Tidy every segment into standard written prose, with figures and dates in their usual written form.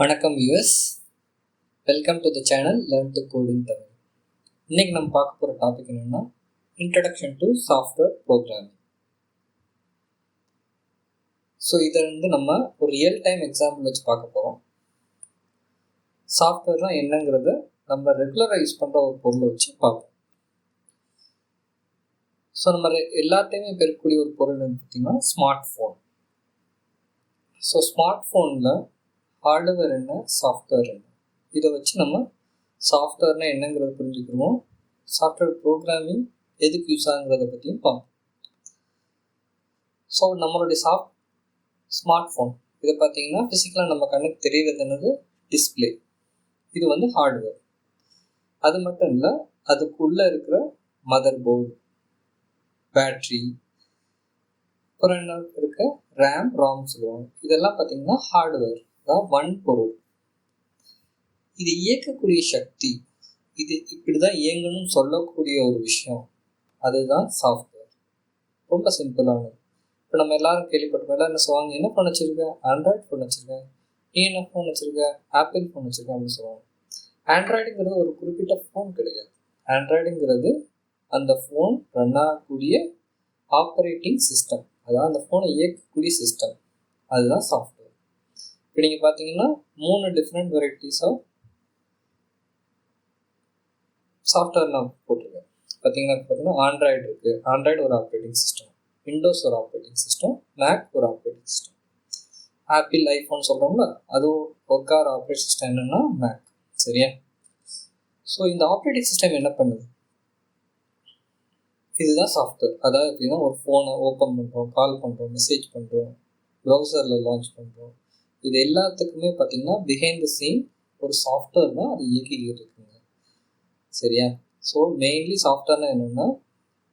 வணக்கம் viewers, welcome to the channel learn to code in Tamil. இன்னைக்கு நம்ம பார்க்க போகிற டாபிக் என்னென்னா introduction to software programming. So இதை நம்ம ஒரு ரியல் டைம் எக்ஸாம்பிள் வச்சு பார்க்க போகிறோம். சாஃப்ட்வேர்னால் என்னங்கிறத நம்ம ரெகுலராக யூஸ் பண்ணுற ஒரு பொருளை வச்சு பார்ப்போம். ஸோ நம்ம எல்லாத்தையுமே பெறக்கூடிய ஒரு பொருள் பார்த்திங்கன்னா ஸ்மார்ட் ஃபோன். ஸோ ஸ்மார்ட் ஃபோனில் ஹார்ட்வேர் என்ன, சாஃப்ட்வேர் என்ன, இதை வச்சு நம்ம சாஃப்ட்வேர்னால் என்னங்கிறத புரிஞ்சுக்கிறோம். சாஃப்ட்வேர் ப்ரோக்ராமிங் எதுக்கு யூஸ் ஆகுங்கிறத பற்றியும் பார்ப்போம். ஸோ நம்மளுடைய ஸ்மார்ட் ஃபோன் இதை பார்த்தீங்கன்னா ஃபிசிக்கலாக நம்ம கண்ணுக்கு தெரிகிறது என்னது, டிஸ்பிளே. இது ஹார்ட்வேர். அது மட்டும் இல்லை, அதுக்குள்ளே இருக்கிற மதர் போர்டு, பேட்ரி, அப்புறம் என்ன இருக்க ரேம், ராம் சொல்லுவாங்க. இதெல்லாம் பார்த்தீங்கன்னா ஹார்ட்வேர், அதான் வன்பொருள். இது இயக்கக்கூடிய சக்தி, இது இப்படி தான் இயங்கணும்னு சொல்லக்கூடிய ஒரு விஷயம், அதுதான் சாஃப்ட்வேர். ரொம்ப சிம்பிளானது. இப்போ நம்ம எல்லாரும் கேள்விப்பட்டோம், எல்லாம் என்ன சொல்லுவாங்க, என்ன ஃபோன் வச்சுருக்க, ஆண்ட்ராய்டு ஃபோன் வச்சுருக்கேன், நீ என்ன ஃபோன் வச்சுருக்க, ஆப்பிள் ஃபோன் வச்சுருக்கேன் அப்படின்னு சொல்லுவாங்க. ஆண்ட்ராய்டுங்கிறது ஒரு குறிப்பிட்ட ஃபோன் கிடையாது. ஆண்ட்ராய்டுங்கிறது அந்த ஃபோன் ரன் ஆகக்கூடிய ஆப்ரேட்டிங் சிஸ்டம், அதாவது அந்த ஃபோனை இயக்கக்கூடிய சிஸ்டம், அதுதான் சாஃப்ட்வேர். இப்போ நீங்கள் பார்த்தீங்கன்னா 3 டிஃப்ரெண்ட் வெரைட்டிஸ் ஆஃப் சாஃப்ட்வேர் நான் போட்டிருக்கேன். பார்த்தீங்கன்னா ஆண்ட்ராய்டு இருக்குது. ஆண்ட்ராய்டு ஒரு ஆப்ரேட்டிங் சிஸ்டம், விண்டோஸ் ஒரு ஆப்ரேட்டிங் சிஸ்டம், மேக் ஒரு ஆப்ரேட்டிங் சிஸ்டம், ஆப்பிள் ஐஃபோன் சொல்கிறோம்ல, அது ஒர்க்கார ஆப்ரேட்டிங் சிஸ்டம் என்னென்னா மேக். சரியா? ஸோ இந்த ஆப்ரேட்டிங் சிஸ்டம் என்ன பண்ணுது, இதுதான் சாஃப்ட்வேர். அதாவது எப்படின்னா, ஒரு ஃபோனை ஓப்பன் பண்ணுறோம், கால் பண்ணுறோம், மெசேஜ் பண்ணுறோம், ப்ரௌசரில் லான்ச் பண்ணுறோம், இது எல்லாத்துக்குமே பார்த்தீங்கன்னா பிஹைண்ட் த சீன் ஒரு சாஃப்ட்வேர் தான் அது இயக்கிக்கிட்டு இருக்குங்க. சரியா? ஸோ மெயின்லி சாஃப்ட்வேர்னால் என்னென்னா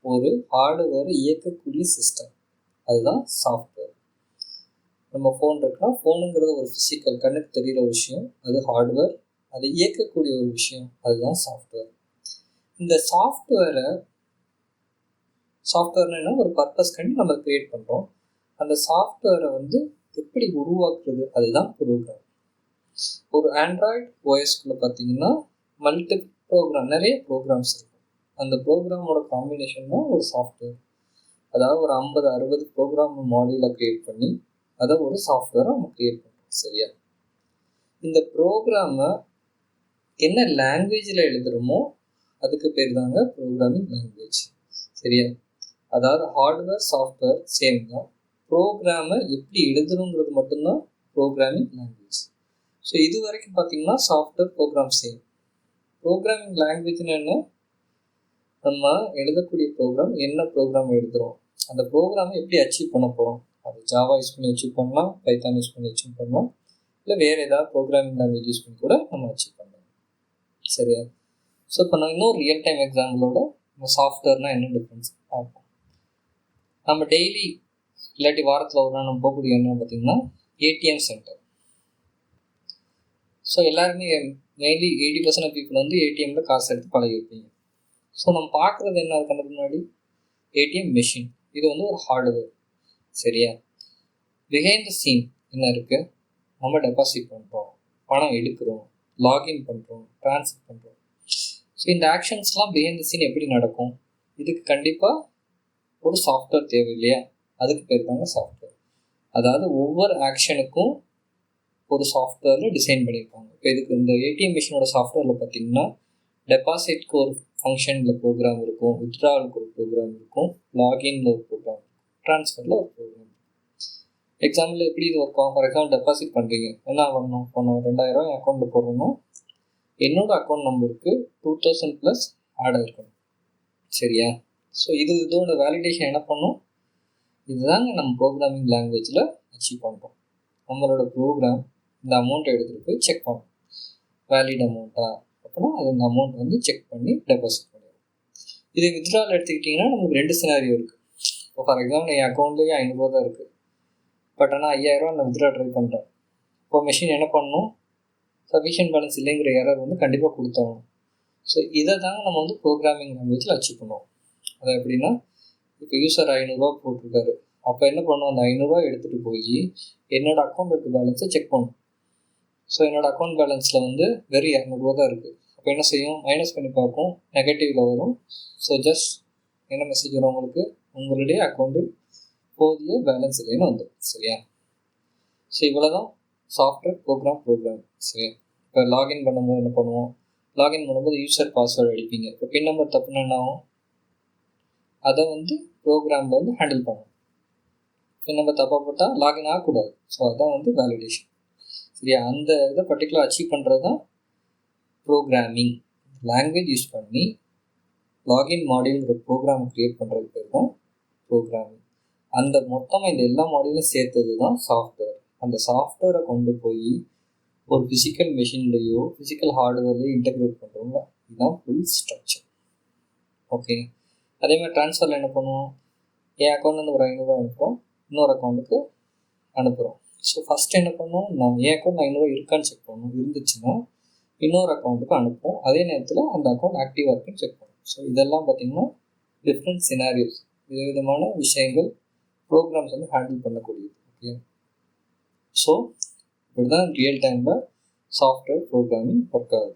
ஒரு ஹார்ட்வேரை இயக்கக்கூடிய சிஸ்டம், அதுதான் சாஃப்ட்வேர். நம்ம ஃபோன் இருக்குன்னா, ஃபோனுங்கிறது ஒரு ஃபிசிக்கல் கண்ணுக்கு தெரிகிற ஒரு விஷயம், அது ஹார்ட்வேர். அதை இயக்கக்கூடிய ஒரு விஷயம், அதுதான் சாஃப்ட்வேர். இந்த சாஃப்ட்வேர்னா ஒரு பர்பஸ் கண்டி நம்ம க்ரியேட் பண்ணுறோம். அந்த சாஃப்ட்வேரை எப்படி உருவாக்குறது, அதுதான் ப்ரோக்ராம். ஒரு ஆண்ட்ராய்டு ஓஎஸ்குள்ளே பார்த்தீங்கன்னா நிறைய ப்ரோக்ராம்ஸ் இருக்கும். அந்த ப்ரோக்ராமோட காம்பினேஷன் தான் ஒரு சாஃப்ட்வேர். அதாவது ஒரு 50-60 ப்ரோக்ராம் மாடியூலை க்ரியேட் பண்ணி அதை ஒரு சாஃப்ட்வேரை நம்ம க்ரியேட் பண்ணுறோம். சரியா? இந்த ப்ரோக்ராமை என்ன லாங்குவேஜில் எழுதுகிறோமோ அதுக்கு பேர் தாங்க ப்ரோக்ராமிங் லாங்குவேஜ். சரியா? அதாவது ஹார்ட்வேர் சாஃப்ட்வேர் சேம் தான், ப்ரோக்ராமை எப்படி எழுதணுங்கிறது மட்டும்தான் ப்ரோக்ராமிங் லாங்குவேஜ். ஸோ இது வரைக்கும் பார்த்தீங்கன்னா சாஃப்ட்வேர் ப்ரோக்ராம் சேம். ப்ரோக்ராமிங் லாங்குவேஜ்னு என்ன, நம்ம எழுதக்கூடிய ப்ரோக்ராம் என்ன ப்ரோக்ராம் எழுதுகிறோம், அந்த ப்ரோக்ராமை எப்படி அச்சீவ் பண்ண போகிறோம். அது ஜாவா யூஸ் பண்ணி அச்சீவ் பண்ணலாம், பைத்தான் யூஸ் பண்ணி அச்சீவ் பண்ணலாம், இல்லை வேறு ஏதாவது ப்ரோக்ராமிங் லாங்குவேஜ் யூஸ் பண்ணி கூட நம்ம அச்சீவ் பண்ணலாம். சரியா? ஸோ இப்போ நான் இன்னொரு ரியல் டைம் எக்ஸாம்பிளோட நம்ம சாஃப்ட்வேர்னால் என்ன டிஃப்ரென்ஸ் பார்ப்போம். நம்ம டெய்லி இல்லாட்டி வாரத்தில் ஒரு நாள் நம்ம போகக்கூடிய என்ன பார்த்தீங்கன்னா ஏடிஎம் சென்டர். ஸோ எல்லாருமே மெயின்லி 80% ஆஃப் பீப்புள் ஏடிஎம்மில் காசு எடுத்து பழகிருப்பீங்க. ஸோ நம்ம பார்க்குறது என்ன, அதுக்கு முன்னாடி ஏடிஎம் மெஷின், இது ஒரு ஹார்ட்வேர். சரியா? பிஹைண்ட் த சீன் என்ன இருக்குது, நம்ம டெபாசிட் பண்ணுறோம், பணம் எடுக்கிறோம், லாகின் பண்ணுறோம், ட்ரான்ஸ்ஃபர் பண்ணுறோம். ஸோ இந்த ஆக்ஷன்ஸ்லாம் பிஹைண்ட் த சீன் எப்படி நடக்கும், இதுக்கு கண்டிப்பாக ஒரு சாஃப்ட்வேர் தேவை இல்லையா? அதுக்கு பேர் தாங்க சாஃப்ட்வேர். அதாவது ஒவ்வொரு ஆக்ஷனுக்கும் ஒரு சாஃப்ட்வேரில் டிசைன் பண்ணியிருப்பாங்க. இப்போ இதுக்கு இந்த ஏடிஎம் மிஷினோட சாஃப்ட்வேரில் பார்த்தீங்கன்னா டெபாசிட்க்கு ஒரு ஃபங்க்ஷனில் ப்ரோக்ராம் இருக்கும், வித்ட்ராவலுக்கு ஒரு ப்ரோக்ராம் இருக்கும், லாகின்ல ஒரு ப்ரோக்ராம் இருக்கும், ட்ரான்ஸ்ஃபரில் ஒரு ப்ரோக்ராம் இருக்கும். எக்ஸாம்பிள் எப்படி இது ஒர்க் ஆகும், ஃபார் எக்ஸாம்பிள் டெபாசிட் பண்ணுறீங்க, என்ன பண்ணணும், இப்போ 2000 என் அக்கௌண்ட்டில் போடுறோம்னா என்னோடய அக்கௌண்ட் நம்பருக்கு 2000 ப்ளஸ் ஆட் ஆகிருக்கணும். சரியா? ஸோ இதோட வேலிடேஷன் என்ன பண்ணும், இதுதாங்க நம்ம ப்ரோக்ராமிங் லாங்குவேஜில் அச்சீவ் பண்ணுறோம். நம்மளோட ப்ரோக்ராம் இந்த அமௌண்ட்டை எடுத்துகிட்டு போய் செக் பண்ணும், வேலிட் அமௌண்ட்டா அப்படின்னா அது அந்த அமௌண்ட் செக் பண்ணி டெபாசிட் பண்ணிடும். இதை வித்ட்ரால் எடுத்துக்கிட்டிங்கன்னா நமக்கு 2 சினாரியோ இருக்குது. இப்போ ஃபார் எக்ஸாம்பிள் என் அக்கௌண்ட்லேயே 500 தான் இருக்குது, பட் ஆனால் 5000 நான் வித்ட்ரா ட்ரை பண்ணுறேன். இப்போ மெஷின் என்ன பண்ணணும், சஃபிஷியன்ட் பேலன்ஸ் இல்லைங்கிற எரர் கண்டிப்பாக கொடுத்தாகணும். ஸோ இதை தாங்க நம்ம ப்ரோக்ராமிங் லாங்குவேஜில் அச்சீவ் பண்ணுவோம். அது எப்படின்னா, இப்போ யூசர் 500 போட்டிருக்காரு, அப்போ என்ன பண்ணுவோம், அந்த 500 எடுத்துகிட்டு போய் என்னோடய அக்கௌண்ட் இருக்க பேலன்ஸை செக் பண்ணும். ஸோ என்னோடய அக்கௌண்ட் பேலன்ஸில் வந்து வெறும் 200 தான் இருக்குது. அப்போ என்ன செய்யும், மைனஸ் பண்ணி பார்க்கும், நெகட்டிவில் வரும். ஸோ ஜஸ்ட் என்ன மெசேஜ் வரும் உங்களுக்கு, உங்களுடைய அக்கௌண்ட்டில் போதிய பேலன்ஸ் இல்லைன்னு வந்துடும். சரியா? ஸோ இவ்வளோ தான் சாஃப்ட்வேர் ப்ரோக்ராம். சரியா? இப்போ லாகின் பண்ணும்போது என்ன பண்ணுவோம், லாகின் பண்ணும்போது யூசர் பாஸ்வேர்டு அடிப்பீங்க. இப்போ பின் நம்பர் தப்புனா என்ன ஆகும், அதை வந்து ப்ரோக்ராமில் வந்து ஹேண்டில் பண்ணும். பின் நம்பர் தப்பாக போட்டால் லாகின் ஆகக்கூடாது. ஸோ அதுதான் வந்து வேலிடேஷன். சரியா? அந்த இதை பர்டிகுலர் அச்சீவ் பண்ணுறது தான் ப்ரோக்ராமிங். லாங்குவேஜ் யூஸ் பண்ணி லாகின் மாடியூல்ங்கிற ப்ரோக்ராம் க்ரியேட் பண்ணுறது பேர் தான் ப்ரோக்ராமிங். அந்த மொத்தமாக இந்த எல்லா மாடியூலும் சேர்த்தது தான் சாஃப்ட்வேர். அந்த சாஃப்ட்வேரை கொண்டு போய் ஒரு ஃபிசிக்கல் மெஷின்லேயோ ஃபிசிக்கல் ஹார்ட்வேர்லேயோ இன்டெகிரேட் பண்ணுறோம்ல, இதுதான் ஃபுல் ஸ்ட்ரக்சர். ஓகே. அதேமாதிரி ட்ரான்ஸ்ஃபரில் என்ன பண்ணுவோம், என் அக்கௌண்ட்லேருந்து ஒரு 500 அனுப்புகிறோம், இன்னொரு அக்கௌண்ட்டுக்கு அனுப்புகிறோம். ஸோ ஃபஸ்ட்டு என்ன பண்ணுவோம், நான் என் அக்கௌண்ட் 500 இருக்கான்னு செக் பண்ணணும். இருந்துச்சுன்னா இன்னொரு அக்கௌண்ட்டுக்கு அனுப்புவோம். அதே நேரத்தில் அந்த அக்கௌண்ட் ஆக்டிவாக இருக்குன்னு செக் பண்ணுவோம். ஸோ இதெல்லாம் பார்த்திங்கன்னா டிஃப்ரெண்ட் சினாரியோஸ், விதவிதமான விஷயங்கள் ப்ரோக்ராம்ஸ் வந்து ஹேண்டில் பண்ணக்கூடியது. ஓகே. ஸோ இப்படி தான் ரியல் டைமில் சாஃப்ட்வேர் ப்ரோக்ராமிங் ஒர்க் ஆகுது.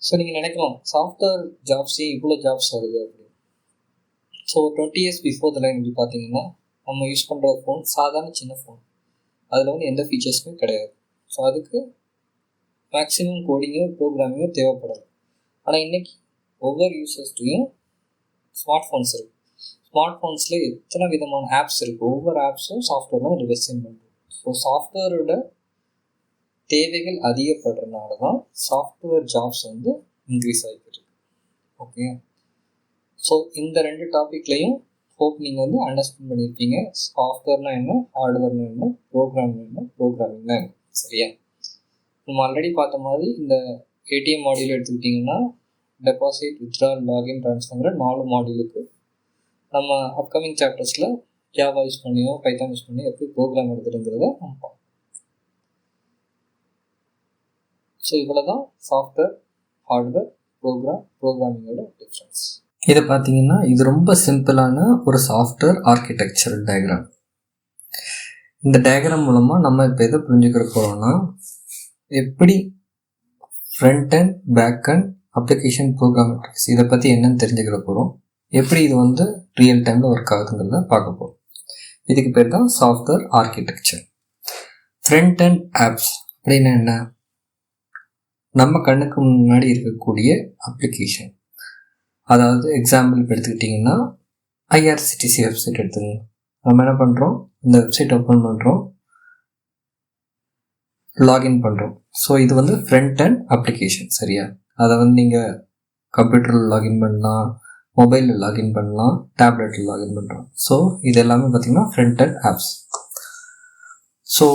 ஸோ நீங்கள் நினைக்கலாம் சாஃப்ட்வேர் ஜாப்ஸே இவ்வளோ ஜாப்ஸ் வருது அப்படின்னு. So 20 years before the line இப்படி பார்த்தீங்கன்னா நம்ம யூஸ் பண்ணுற ஃபோன் சாதாரண சின்ன ஃபோன், அதில் வந்து எந்த ஃபீச்சர்ஸுமே கிடையாது. ஸோ அதுக்கு மேக்ஸிமம் கோடிங்கோ ப்ரோக்ராமிங்கோ தேவைப்படாது. ஆனால் இன்றைக்கி ஒவ்வொரு யூசர்ஸ்டையும் ஸ்மார்ட் ஃபோன்ஸ் இருக்குது. ஸ்மார்ட் ஃபோன்ஸில் எத்தனை விதமான ஆப்ஸ் இருக்குது, ஒவ்வொரு ஆப்ஸும் சாஃப்ட்வேர் தான் டிசைன் பண்ணுறோம். ஸோ சாஃப்ட்வேரோட தேவைகள் அதிகப்படுறதுனால தான் சாஃப்ட்வேர் ஜாப்ஸ் வந்து இன்க்ரீஸ் ஆகிட்டு. ஓகே. ஸோ இந்த 2 டாப்பிக்லையும் ஹோப் நீங்கள் வந்து அண்டர்ஸ்டாண்ட் பண்ணியிருப்பீங்க. சாஃப்ட்வேர்னால் என்ன, ஹார்ட்வேர்னால் என்ன, ப்ரோக்ராமிங்னா என்ன. சரியா? நம்ம ஆல்ரெடி பார்த்த மாதிரி இந்த ஏடிஎம் மாடியூல் எடுத்துக்கிட்டிங்கன்னா டெபாசிட், வித்ட்ரால், லாகின், ட்ரான்ஸ்ஃபர்ங்கிற 4 மாடியூலுக்கு நம்ம அப்கமிங் சாப்டர்ஸில் ஜாவா யூஸ் பண்ணியோ பைத்தான் யூஸ் பண்ணியோ எப்படி ப்ரோக்ராம் எழுதுறதுங்கிறத நம்ம பார்ப்போம். ஸோ இவ்வளோ தான் சாஃப்ட்வேர், ஹார்ட்வேர், ப்ரோக்ராமிங்கோட டிஃப்ரென்ஸ். இதை பார்த்தீங்கன்னா இது ரொம்ப சிம்பிளான ஒரு சாஃப்ட்வேர் ஆர்கிடெக்சரல் டயக்ராம். இந்த டயக்ராம் மூலமாக நம்ம இப்போ எதை புரிஞ்சுக்கிற போகிறோம்னா, எப்படி front and back and application programmings இதை பற்றி என்னன்னு தெரிஞ்சுக்கிற போகிறோம். எப்படி இது வந்து ரியல் டைமில் ஒர்க் ஆகுதுங்கிறத பார்க்க போகிறோம். இதுக்கு பேர் தான் software architecture. Front end apps அப்படின்னா என்ன, நம்ம கண்ணுக்கு முன்னாடி இருக்கக்கூடிய அப்ளிகேஷன். அதாவது எக்ஸாம்பிள் இப்போ எடுத்துக்கிட்டிங்கன்னா ஐஆர்சிடிசி வெப்சைட் எடுத்துக்கோங்க. நம்ம என்ன பண்ணுறோம், இந்த வெப்சைட் ஓப்பன் பண்ணுறோம், லாகின் பண்ணுறோம். ஸோ இது வந்து ஃப்ரண்ட் அண்ட் அப்ளிகேஷன். சரியா? அதை வந்து நீங்கள் கம்ப்யூட்டரில் லாகின் பண்ணலாம், மொபைலில் லாகின் பண்ணலாம், டேப்லெட்டில் லாகின் பண்ணுறோம். ஸோ இது எல்லாமே பார்த்திங்கன்னா front end apps. So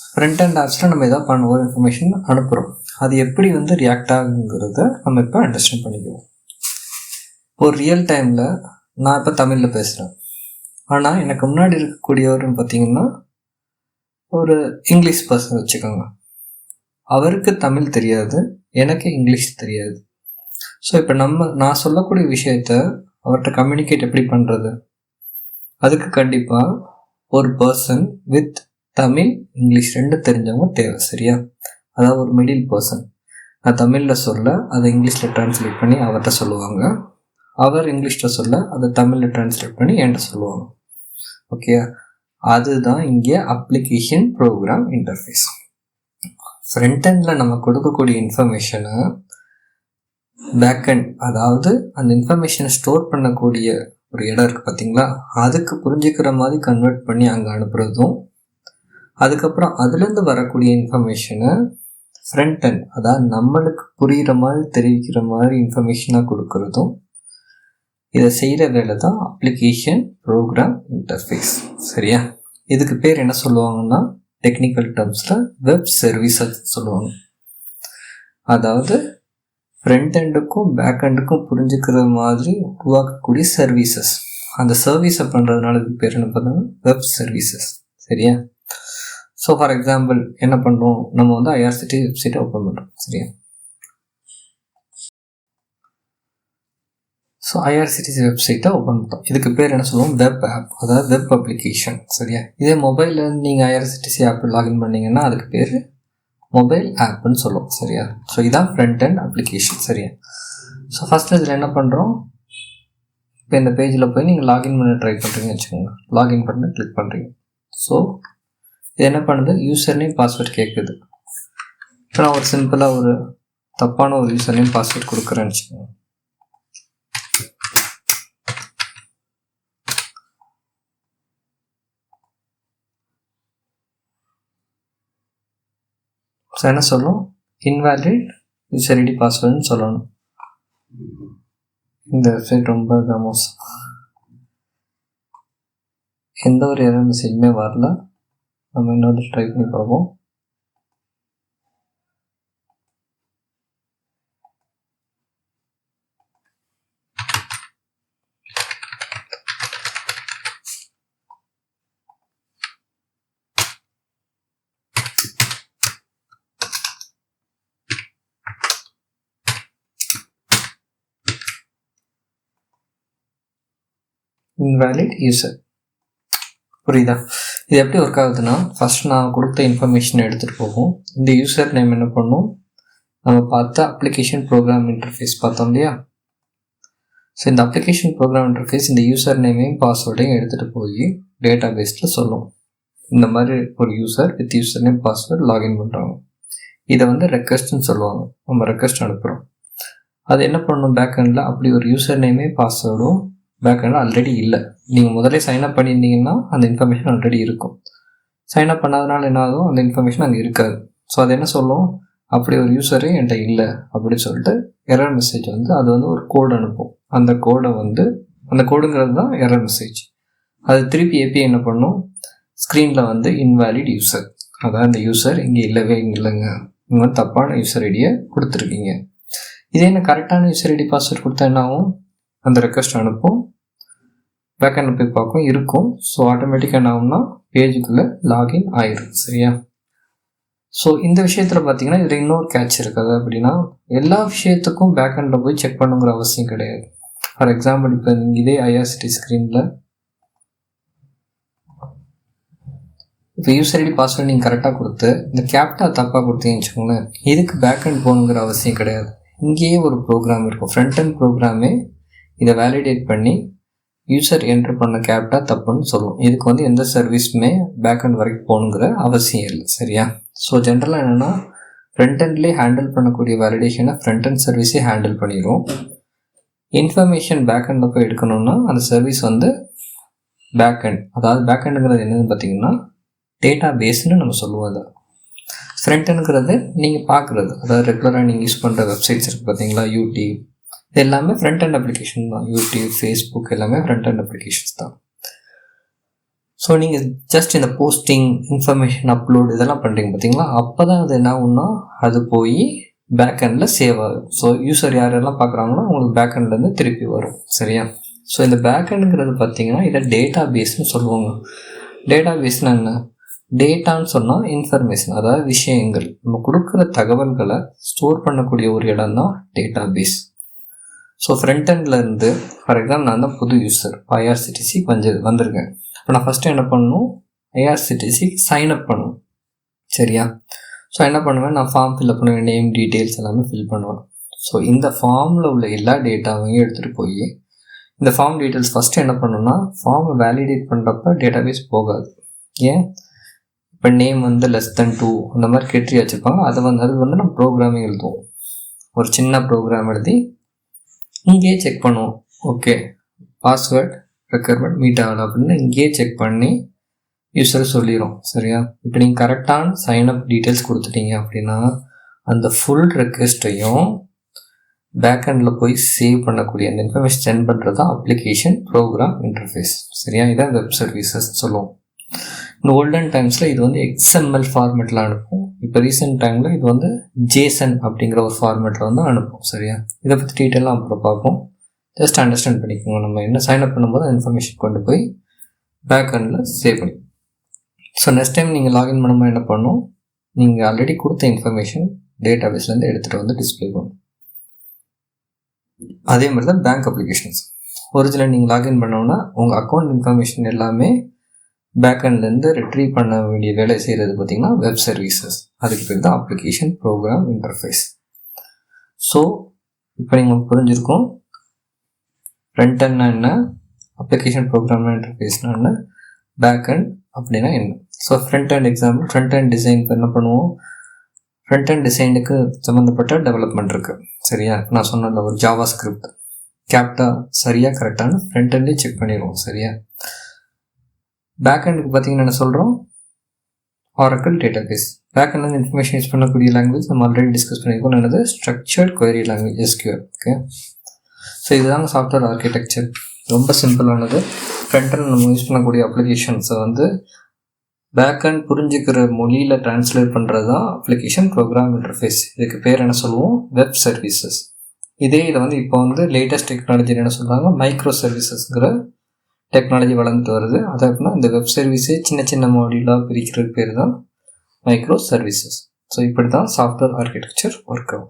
front end ஆப்ஸில் நம்ம எதாவது பண்ணுவோம், இன்ஃபர்மேஷன் அனுப்புகிறோம். அது எப்படி வந்து ரியாக்ட் ஆகுங்கிறத நம்ம இப்போ அண்டர்ஸ்டாண்ட் பண்ணிக்குவோம். ஒரு ரியல் டைமில் நான் இப்போ தமிழில் பேசுகிறேன், ஆனால் எனக்கு முன்னாடி இருக்கக்கூடியவர்னு பார்த்திங்கன்னா ஒரு இங்கிலீஷ் பர்சன் வச்சுக்கோங்க. அவருக்கு தமிழ் தெரியாது, எனக்கு இங்கிலீஷ் தெரியாது. ஸோ இப்போ நான் சொல்லக்கூடிய விஷயத்த அவர்கிட்ட கம்யூனிகேட் எப்படி பண்ணுறது, அதுக்கு கண்டிப்பாக ஒரு பர்சன் வித் தமிழ் இங்கிலீஷ் 2 தெரிஞ்சவங்க தேவை. சரியா? அதாவது ஒரு மிடில் பர்சன். நான் தமிழில் சொல்ல அதை இங்கிலீஷில் ட்ரான்ஸ்லேட் பண்ணி அவர்கிட்ட சொல்லுவாங்க, அவர் இங்கிலீஷில் சொல்ல அதை தமிழில் ட்ரான்ஸ்லேட் பண்ணி என்கிட்ட சொல்லுவாங்க. ஓகே. அதுதான் இங்கே அப்ளிகேஷன் ப்ரோக்ராம் இன்டர்ஃபேஸ். ஃப்ரண்ட் எண்டில் நம்ம கொடுக்கக்கூடிய இன்ஃபர்மேஷனை பேக்கெண்ட், அதாவது அந்த இன்ஃபர்மேஷனை ஸ்டோர் பண்ணக்கூடிய ஒரு இடம் இருக்குது பார்த்திங்களா, அதுக்கு புரிஞ்சுக்கிற மாதிரி கன்வெர்ட் பண்ணி அங்கே அனுப்புகிறதும், அதுக்கப்புறம் அதுலேருந்து வரக்கூடிய இன்ஃபர்மேஷனை ஃப்ரண்ட் எண்ட், அதாவது நம்மளுக்கு புரிகிற மாதிரி தெரிவிக்கிற மாதிரி இன்ஃபர்மேஷனாக கொடுக்குறதும், இதை செய்கிற வேலை தான் அப்ளிகேஷன் ப்ரோக்ராம் இன்டர்ஃபேஸ். சரியா? இதுக்கு பேர் என்ன சொல்லுவாங்கன்னா டெக்னிக்கல் டேர்ம்ஸில் வெப் சர்வீஸஸ் சொல்லுவாங்க. அதாவது ஃப்ரண்ட் எண்டுக்கும் பேக் எண்டுக்கும் புரிஞ்சுக்கிற மாதிரி உருவாக்கக்கூடிய சர்வீசஸ். அந்த சர்வீஸை பண்ணுறதுனால இதுக்கு பேர் என்ன பார்த்தோம்னா வெப் சர்வீசஸ். சரியா? ஸோ ஃபார் எக்ஸாம்பிள் என்ன பண்ணுறோம், நம்ம வந்து ஐஆர்சிடி வெப்சைட்டை ஓப்பன் பண்ணுறோம். சரியா? ஸோ ஐஆர்சிடிசி வெப்சைட்டை ஓப்பன் பண்ணுறோம். இதுக்கு பேர் என்ன சொல்லுவோம், வெப் ஆப், அதாவது வெப் அப்ளிகேஷன். சரியா? இதே மொபைலில் நீங்கள் ஐஆர்சிடிசி ஆப் லாகின் பண்ணிங்கன்னா அதுக்கு பேர் மொபைல் ஆப்னு சொல்லுவோம். சரியா? ஸோ இதான் ஃப்ரண்ட் அண்ட் அப்ளிகேஷன். சரியா? ஸோ ஃபஸ்ட்டு இதில் என்ன பண்ணுறோம், இப்போ இந்த பேஜில் போய் நீங்கள் லாகின் பண்ண ட்ரை பண்ணுறீங்கன்னு வச்சுக்கோங்க. லாகின் பண்ண கிளிக் பண்ணுறீங்க. ஸோ இது என்ன பண்ணுது, யூசர் நேம் பாஸ்வேர்ட் கேட்குது. இப்போ நான் ஒரு சிம்பிளாக ஒரு தப்பான ஒரு யூசர் நேம் பாஸ்வேர்ட் கொடுக்குறேன்னு வச்சுக்கோங்க. ஸோ என்ன சொல்லும், இன்வேலிட் யூசர் ஐடி பாஸ்வேர்டுன்னு சொல்லணும். இந்த வெப்சைட் ரொம்ப மோசம், எந்த ஒரு எரர் மெசேஜுமே வரல. நம்ம இன்னொரு ட்ரை பண்ணி பார்ப்போம். Invalid user. புரியுதா? இது எப்படி ஒர்க் ஆகுதுன்னா, ஃபஸ்ட் நான் கொடுத்த இன்ஃபர்மேஷனை எடுத்துகிட்டு போகும். இந்த யூசர் நேம் என்ன பண்ணும், நம்ம பார்த்த அப்ளிகேஷன் ப்ரோக்ராம் இன்டர்ஃபேஸ் பார்த்தோம் இல்லையா? ஸோ இந்த அப்ளிகேஷன் ப்ரோக்ராம் இன்டர்ஃபேஸ் இந்த யூசர் நேமையும் பாஸ்வேர்டையும் எடுத்துகிட்டு போய் டேட்டா பேஸில் சொல்லும். இந்த மாதிரி ஒரு user with user name password login பண்ணுறாங்க. இதை வந்து ரெக்வெஸ்ட்னு சொல்லுவாங்க. நம்ம ரெக்வெஸ்ட் அனுப்புகிறோம். அது என்ன பண்ணணும், பேக்எண்டில் அப்படி ஒரு யூசர் நேமே பாஸ்வேர்டும் பேக்எண்டில் ஆல்ரெடி இல்லை. நீங்கள் முதலே சைன்அப் பண்ணியிருந்தீங்கன்னா அந்த இன்ஃபர்மேஷன் ஆல்ரெடி இருக்கும். சைன்அப் பண்ணாதனால என்ன ஆகும், அந்த இன்ஃபர்மேஷன் அங்கே இருக்காது. ஸோ அது என்ன சொல்லும், அப்படி ஒரு யூஸரே என்கிட்ட இல்லை அப்படின்னு சொல்லிட்டு எரர் மெசேஜ் வந்து அது வந்து ஒரு கோடு அனுப்பும். அந்த கோடை வந்து அந்த கோடுங்கிறது தான் எரர் மெசேஜ். அது திருப்பி ஏபிஐ என்ன பண்ணும், ஸ்க்ரீனில் வந்து இன்வேலிட் யூசர், அதான் இந்த யூசர் இங்கே இல்லவே இல்லைங்க, இங்கே வந்து தப்பான யூசர் ஐடியை கொடுத்துருக்கீங்க. இதே என்ன கரெக்டான யூசர் ஐடி பாஸ்வேர்ட் கொடுத்தா என்ன ஆகும், அந்த ரெக்வெஸ்ட் அனுப்பும், பேக்கெண்டில் போய் பார்க்கும் இருக்கும். ஸோ ஆட்டோமேட்டிக்காக என்ன ஆகும்னா பேஜுக்குள்ளே லாகின் ஆயிரும். சரியா? ஸோ இந்த விஷயத்தில் பார்த்தீங்கன்னா இதில் இன்னொரு கேட்ச் இருக்காது. அப்படின்னா எல்லா விஷயத்துக்கும் பேக்கெண்டில் போய் செக் பண்ணுங்கிற அவசியம் கிடையாது. ஃபார் எக்ஸாம்பிள் இப்போ இதே ஐஆர்சிடி ஸ்க்ரீனில் இப்போ யூசர் ஐடி பாஸ்வேர்டு நீங்கள் கரெக்டாக கொடுத்து இந்த கேப்டா தப்பாக கொடுத்தீங்கன்னு வச்சுக்கோங்களேன், இதுக்கு பேக்கெண்ட் போகணுங்கிற அவசியம் கிடையாது. இங்கேயே ஒரு ப்ரோக்ராம் இருக்கும், ஃப்ரண்ட் அண்ட் ப்ரோக்ராமே இதை வேலிடேட் பண்ணி யூசர் என்ட்ரு பண்ண கேப்டா தப்புன்னு சொல்லும். இதுக்கு வந்து எந்த சர்வீஸுமே பேக்எண்ட் வரைக்கும் போகணுங்கிற அவசியம் இல்லை. சரியா? ஸோ ஜென்ரலாக என்னென்னா ஃப்ரண்ட் எண்ட்லேயே ஹேண்டில் பண்ணக்கூடிய வேலிடேஷனை ஃப்ரண்ட் அண்ட் சர்வீஸே ஹேண்டில் பண்ணிடும். இன்ஃபர்மேஷன் பேக்எண்டில் போய் எடுக்கணும்னா அந்த சர்வீஸ் வந்து பேக்எண்ட், அதாவது பேக்எண்டுங்கிறது என்னதுன்னு பார்த்தீங்கன்னா டேட்டா பேஸ்ன்னு நம்ம சொல்லுவோம். அதை ஃப்ரண்ட் எண்டுங்கிறது நீங்கள் பார்க்குறது, அதாவது ரெகுலராக நீங்கள் யூஸ் பண்ணுற வெப்சைட்ஸ் இருக்குது பார்த்தீங்களா, யூடியூப், இது எல்லாமே ஃப்ரண்ட் அண்ட் அப்ளிகேஷன் தான். யூடியூப், ஃபேஸ்புக் எல்லாமே ஃப்ரண்ட் அண்ட் அப்ளிகேஷன்ஸ் தான். ஸோ நீங்கள் ஜஸ்ட் இந்த போஸ்டிங், இன்ஃபர்மேஷன் அப்லோட் இதெல்லாம் பண்ணுறீங்க பார்த்தீங்களா, அப்போ தான் அது என்ன ஆகும்னா அது போய் பேக்எண்டில் சேவ் ஆகும். ஸோ யூசர் யாரெல்லாம் பார்க்குறாங்களோ அவங்களுக்கு பேக்எண்ட்லேருந்து திருப்பி வரும். சரியா? ஸோ இந்த பேக்எண்டுங்கிறது பார்த்தீங்கன்னா இதை டேட்டா பேஸ்ன்னு சொல்லுவாங்க. டேட்டா பேஸ்னால் என்ன, டேட்டான்னு சொன்னால் இன்ஃபர்மேஷன், அதாவது விஷயங்கள், நம்ம கொடுக்குற தகவல்களை ஸ்டோர் பண்ணக்கூடிய ஒரு இடம் தான் டேட்டா பேஸ். ஸோ ஃப்ரண்ட் எண்ட்லேருந்து ஃபார் எக்ஸாம்பிள் நான் தான் புது யூஸர், ஐஆர்சிடிசி வந்திருக்கேன். இப்போ நான் ஃபஸ்ட்டு என்ன பண்ணணும், ஐஆர்சிடிசி சைன்அப் பண்ணணும். சரியா? ஸோ என்ன பண்ணுவேன், நான் ஃபார்ம் ஃபில்அப் பண்ணுவேன், நேம் டீட்டெயில்ஸ் எல்லாமே ஃபில் பண்ணுவேன். ஸோ இந்த ஃபார்மில் உள்ள எல்லா டேட்டாவையும் எடுத்துகிட்டு போய் இந்த ஃபார்ம் டீட்டெயில்ஸ் ஃபஸ்ட்டு என்ன பண்ணணும்னா ஃபார்மை வேலிடேட் பண்ணுறப்ப டேட்டாபேஸ் போகாது. ஏன், இப்போ நேம் வந்து <2 அந்த மாதிரி கேட்ரி வச்சுருப்பாங்க. அது வந்து நம்ம ப்ரோக்ராமிங் எழுதுவோம், ஒரு சின்ன ப்ரோக்ராம் எழுதி இங்கேயே செக் பண்ணுவோம். ஓகே, பாஸ்வேர்ட் ரெக்யர்மெண்ட் மீட் ஆகலை அப்படின்னு இங்கேயே செக் பண்ணி யூஸர் சொல்லிடும். சரியா? இப்போ நீங்கள் கரெக்டான சைன்அப் டீட்டெயில்ஸ் கொடுத்துட்டீங்க அப்படின்னா அந்த ஃபுல் ரெக்வெஸ்ட்டையும் பேக்எண்டில் போய் சேவ் பண்ணக்கூடிய அந்த இன்ஃபர்மேஷன் சென்ட் பண்ணுறது தான் அப்ளிகேஷன் ப்ரோக்ராம் இன்டர்ஃபேஸ். சரியா? இதான் வெப் சர்வீசஸ் சொல்லுவோம். இந்த ஓல்டன் டைம்ஸில் இது வந்து XML ஃபார்மேட்டில் அனுப்பும். இப்போ ரீசெண்ட் டைமில் இது வந்து JSON அப்படிங்கிற ஒரு ஃபார்மேட்டில் வந்து அனுப்பும். சரியா? இதை பற்றி டீட்டெயிலாக அப்புறம் பார்ப்போம். ஜஸ்ட் அண்டர்ஸ்டாண்ட் பண்ணிக்கோங்க. நம்ம என்ன சைன்அப் பண்ணும்போது அந்த இன்ஃபர்மேஷன் கொண்டு போய் பேக்எண்டில் சேவ் பண்ணி. ஸோ நெக்ஸ்ட் டைம் நீங்கள் லாகின் பண்ணும்போது என்ன பண்ணணும், நீங்கள் ஆல்ரெடி கொடுத்த இன்ஃபர்மேஷன் டேட்டாபேஸ்லேருந்து எடுத்துகிட்டு வந்து டிஸ்பிளே பண்ணணும். அதே மாதிரி தான் பேங்க் அப்ளிகேஷன்ஸ். ஒரிஜினல் நீங்கள் லாகின் பண்ணோன்னா உங்கள் அக்கௌண்ட் இன்ஃபர்மேஷன் எல்லாமே பேக்எண்ட்லேருந்து ரிட்ரீவ் பண்ண வேண்டிய வேலை செய்கிறது பார்த்திங்கன்னா வெப் சர்வீசஸ். அதுக்கு பேர் தான் அப்ளிகேஷன் ப்ரோக்ராம் இன்டர்ஃபேஸ். ஸோ இப்போ நீங்கள் புரிஞ்சிருக்கும் ஃப்ரண்ட் எண்ட்னா என்ன, அப்ளிகேஷன் ப்ரோக்ராம் இன்டர்ஃபேஸ்னா என்ன, பேக்எண்ட் அப்படின்னா என்ன. So front end example, front end டிசைனுக்கு என்ன பண்ணுவோம், ஃப்ரண்ட் எண்ட் டிசைனுக்கு சம்மந்தப்பட்ட டெவலப்மெண்ட் இருக்குது. சரியா, நான் சொன்னல ஒரு ஜாவா ஸ்கிரிப்ட் கேப்டா சரியாக கரெக்டான ஃப்ரண்ட் எண்ட்லேயே செக் பண்ணிடுவோம். சரியா, பேக்எண்டுக்கு பார்த்தீங்கன்னா என்ன சொல்கிறோம், ஆரக்கிள் டேட்டாபேஸ். பேக்எண்ட் வந்து இன்ஃபர்மேஷன் யூஸ் பண்ணக்கூடிய லாங்குவேஜ் நம்ம ஆல்ரெடி டிஸ்கஸ் பண்ணியிருக்கோம், என்னது structured query language SQL. Okay, so இதுதாங்க சாஃப்ட்வேர் ஆர்கிடெக்சர். ரொம்ப சிம்பிளானது. ஃப்ரண்ட் எண்ட் நம்ம யூஸ் பண்ணக்கூடிய அப்ளிகேஷன்ஸை வந்து பேக்எண்ட் புரிஞ்சுக்கிற மொழியில் ட்ரான்ஸ்லேட் பண்ணுறது தான் அப்ளிகேஷன் ப்ரோக்ராம் இன்டர்ஃபேஸ். இதுக்கு பேர் என்ன சொல்லுவோம், வெப் சர்வீசஸ். இதை வந்து இப்போ வந்து லேட்டஸ்ட் டெக்னாலஜி என்ன சொல்கிறாங்க, மைக்ரோ சர்வீசஸ்ங்கிற டெக்னாலஜி வளர்ந்துட்டு வருது. அது அப்படின்னா இந்த வெப் சர்வீஸே சின்ன சின்ன மாடியூலாக பிரிக்கிறது பேர் தான் மைக்ரோ சர்வீசஸ். ஸோ இப்படி தான் சாஃப்ட்வேர் ஆர்கிடெக்சர் ஒர்க் ஆகும்.